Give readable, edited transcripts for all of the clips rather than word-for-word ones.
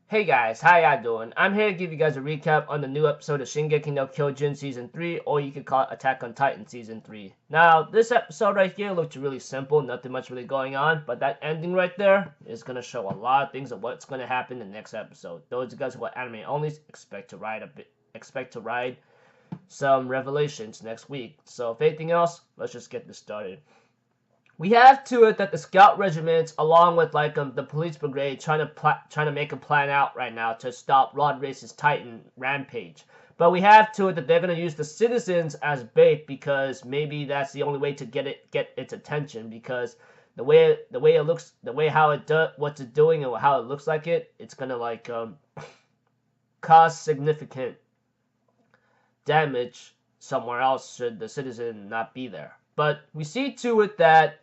Hey guys, how y'all doing? I'm here to give you guys a recap on the new episode of Shingeki no Kyojin Season 3, or you could call it Attack on Titan Season 3. Now, this episode right here looked really simple, nothing much really going on, but that ending right there is going to show a lot of things of what's going to happen in the next episode. Those of you guys who are anime only expect to ride some revelations next week. So if anything else, let's just get this started. We have to it that the scout regiments, along with the police brigade, trying to make a plan out right now to stop Rod Race's Titan rampage. But we have to it that they're gonna use the citizens as bait because maybe that's the only way to get its attention. Because the way it looks, the way how it does what it's doing and how it looks like it's gonna cause significant damage somewhere else should the citizen not be there. But we see to it that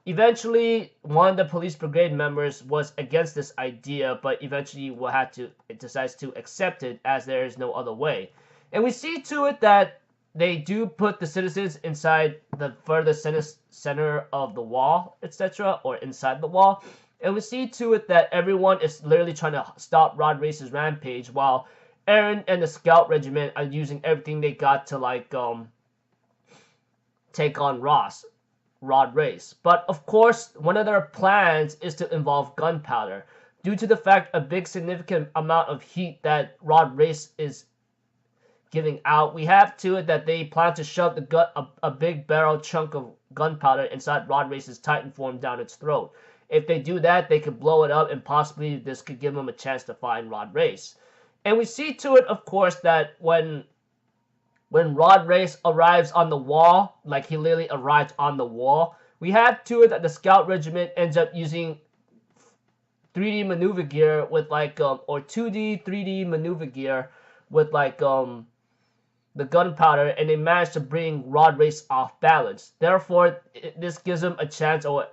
eventually one of the police brigade members was against this idea, but eventually it decides to accept it as there is no other way. And we see to it that they do put the citizens inside the further center of the wall, etc., or inside the wall. And we see to it that everyone is literally trying to stop Rod Race's rampage, while Eren and the scout regiment are using everything they got to take on Rod Race. But of course, one of their plans is to involve gunpowder, due to the fact a big significant amount of heat that Rod Race is giving out. We have to it that they plan to shove a big barrel chunk of gunpowder inside Rod Race's Titan form down its throat. If they do that, they could blow it up, and possibly this could give them a chance to find Rod Race. And we see to it, of course, that when Rod Race arrives on the wall, like he literally arrives on the wall, we have to it that the scout regiment ends up using 3D maneuver gear with or 2D, 3D maneuver gear with the gunpowder, and they manage to bring Rod Race off balance. Therefore, this gives them a chance or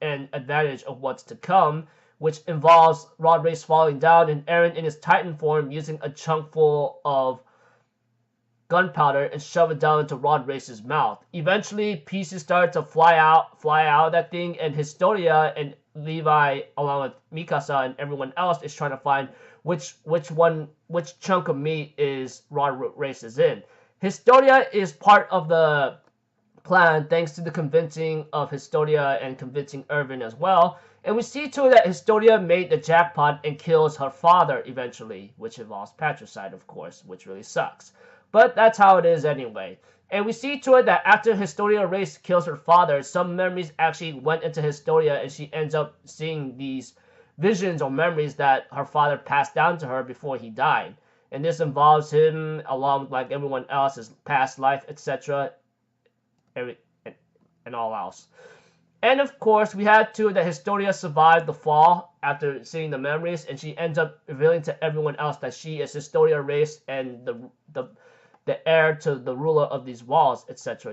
an advantage of what's to come, which involves Rod Race falling down and Eren in his Titan form using a chunk full of gunpowder and shove it down into Rod Race's mouth. Eventually, pieces start to fly out of that thing, and Historia and Levi, along with Mikasa and everyone else, is trying to find which chunk of meat is Rod Race is in. Historia is part of the plan thanks to the convincing of Historia and convincing Irvin as well. And we see too that Historia made the jackpot and kills her father eventually, which involves patricide, of course, which really sucks. But that's how it is anyway. And we see to it that after Historia Race kills her father, some memories actually went into Historia, and she ends up seeing these visions or memories that her father passed down to her before he died. And this involves him, along with everyone else's past life, etc., and all else. And of course, we had to that Historia survived the fall after seeing the memories, and she ends up revealing to everyone else that she is Historia Race and the heir to the ruler of these walls, etc.,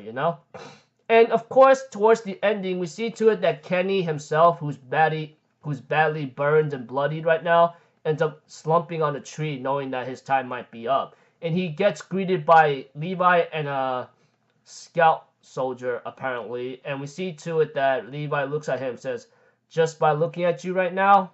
And of course, towards the ending, we see to it that Kenny himself, who's badly burned and bloodied right now, ends up slumping on a tree knowing that his time might be up. And he gets greeted by Levi and a scout soldier, apparently. And we see to it that Levi looks at him and says, "Just by looking at you right now,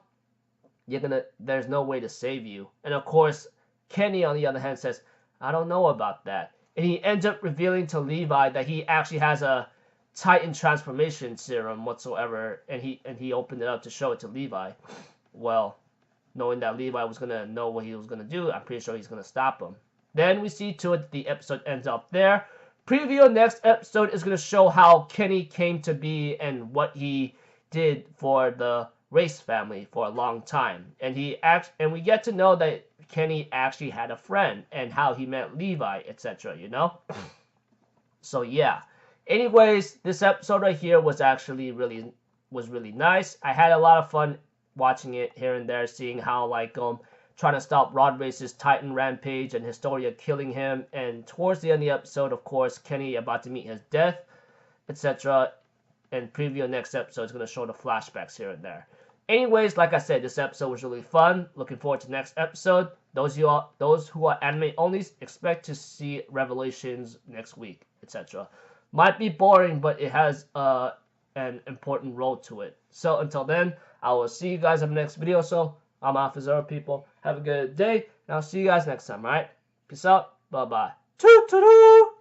there's no way to save you." And of course, Kenny, on the other hand, says, "I don't know about that." And he ends up revealing to Levi that he actually has a Titan transformation serum whatsoever, and he opened it up to show it to Levi. Well, knowing that Levi was gonna know what he was gonna do, I'm pretty sure he's gonna stop him. Then we see to it that the episode ends up there. Preview next episode is gonna show how Kenny came to be and what he did for the Race family for a long time, and we get to know that Kenny actually had a friend and how he met Levi, etc. So yeah. Anyways, this episode right here was actually really nice. I had a lot of fun watching it here and there, seeing how trying to stop Rod Race's Titan rampage and Historia killing him, and towards the end of the episode, of course, Kenny about to meet his death, etc. And preview next episode is going to show the flashbacks here and there. Anyways, like I said, this episode was really fun. Looking forward to the next episode. Those who are anime only, expect to see revelations next week, etc. Might be boring, but it has an important role to it. So until then, I will see you guys in the next video. So I'm Alpha Zero, people. Have a good day, and I'll see you guys next time, alright? Peace out. Bye-bye. Toot-toot-toot!